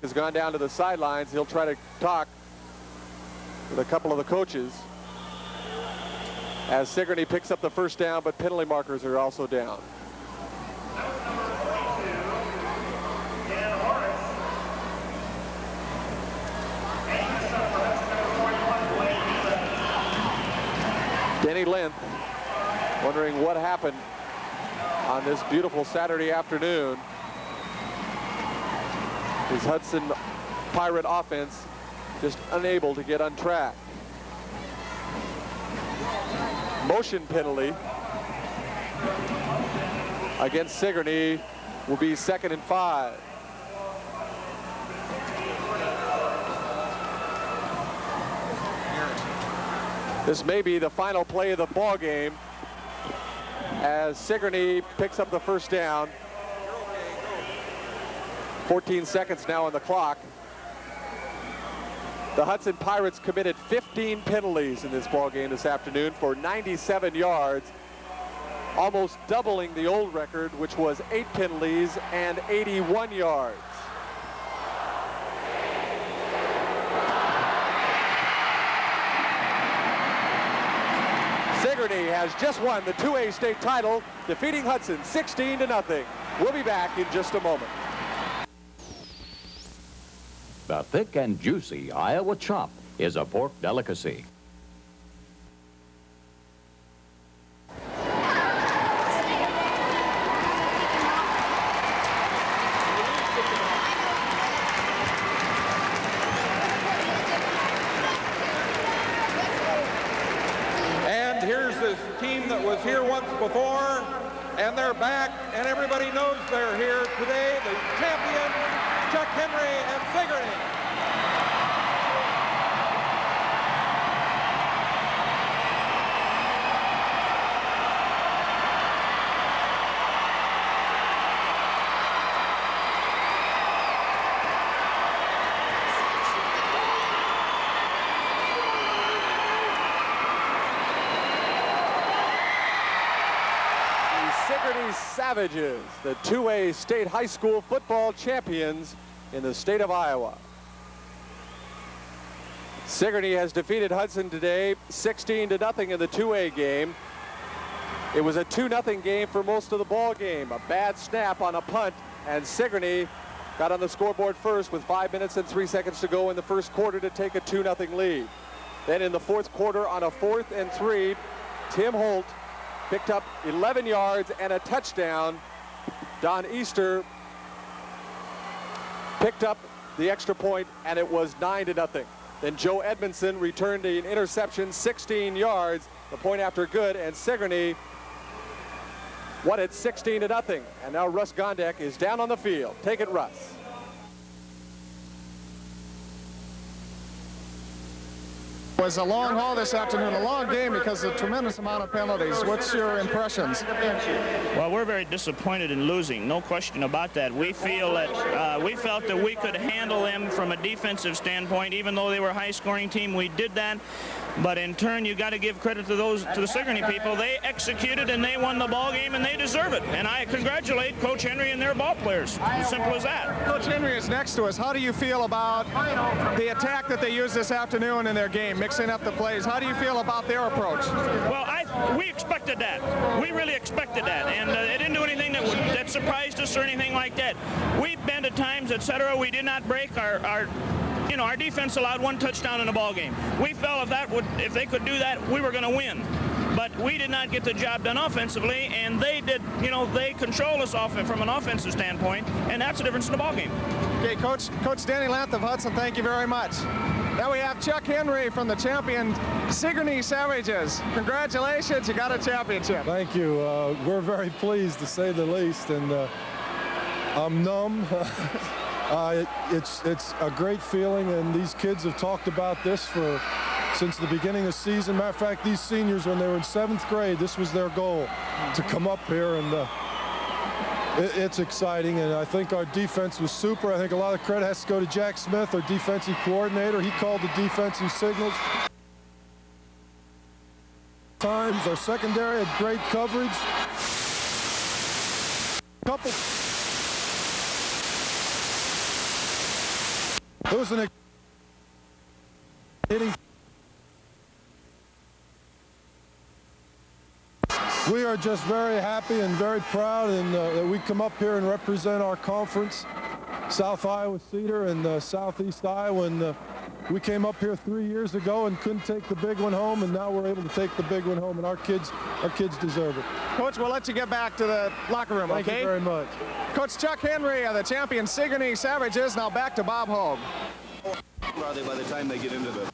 has gone down to the sidelines. He'll try to talk with a couple of the coaches as Sigourney picks up the first down, but penalty markers are also down. Denny Linth wondering what happened on this beautiful Saturday afternoon. His Hudson Pirate offense just unable to get on track. Motion penalty against Sigourney will be 2nd and 5. This may be the final play of the ball game as Sigourney picks up the first down. 14 seconds now on the clock. The Hudson Pirates committed 15 penalties in this ball game this afternoon for 97 yards, almost doubling the old record, which was 8 penalties and 81 yards. Sigourney has just won the 2A state title, defeating Hudson 16-0. We'll be back in just a moment. The thick and juicy Iowa chop is a pork delicacy. And here's this team that was here once before, and they're back, and everybody knows they're here today, the champions, Chuck Henry and Sigourney. Sigourney Savages, the 2A state high school football champions in the state of Iowa. Sigourney has defeated Hudson today 16-0 in the 2A game. It was a 2-0 game for most of the ball game. A bad snap on a punt, and Sigourney got on the scoreboard first with 5 minutes and 3 seconds to go in the first quarter to take a 2-0 lead. Then in the fourth quarter on a 4th and 3, Tim Holt picked up 11 yards and a touchdown. Don Easter picked up the extra point, and it was 9-0. Then Joe Edmondson returned an interception, 16 yards, the point after good, and Sigourney won it 16-0. And now Russ Gondek is down on the field. Take it, Russ. It was a long haul this afternoon, a long game because of the tremendous amount of penalties. What's your impressions? Well, we're very disappointed in losing, no question about that. We feel that we felt that we could handle them from a defensive standpoint, even though they were a high-scoring team. We did that, but in turn, you got to give credit to the Sigourney people. They executed and they won the ball game, and they deserve it. And I congratulate Coach Henry and their ball players. As simple as that. Coach Henry is next to us. How do you feel about the attack that they used this afternoon in their game, mixing up the plays? How do you feel about their approach? Well, we expected that. We really expected that, and it didn't do anything that surprised us or anything like that. We bent at times, etc. We did not break our defense allowed 1 touchdown in a ball game. We felt if they could do that, we were going to win. But we did not get the job done offensively, and they did. They control us from an offensive standpoint, and that's the difference in the ball game. Okay, Coach Danny Linth of Hudson, thank you very much. Now we have Chuck Henry from the champion Sigourney Savages. Congratulations, you got a championship. Thank you. We're very pleased, to say the least, and I'm numb. It's a great feeling, and these kids have talked about this since the beginning of the season. Matter of fact, these seniors, when they were in 7th grade, this was their goal, to come up here, and it's exciting. And I think our defense was super. I think a lot of credit has to go to Jack Smith, our defensive coordinator. He called the defensive signals. Our secondary had great coverage. It was an hitting. We are just very happy and very proud that we come up here and represent our conference, South Iowa Cedar and Southeast Iowa. And we came up here 3 years ago and couldn't take the big one home, and now we're able to take the big one home, and our kids deserve it. Coach, we'll let you get back to the locker room, okay? Thank you very much. Coach Chuck Henry of the champion Sigourney Savages. Now back to Bob Hogue. By the time they get into the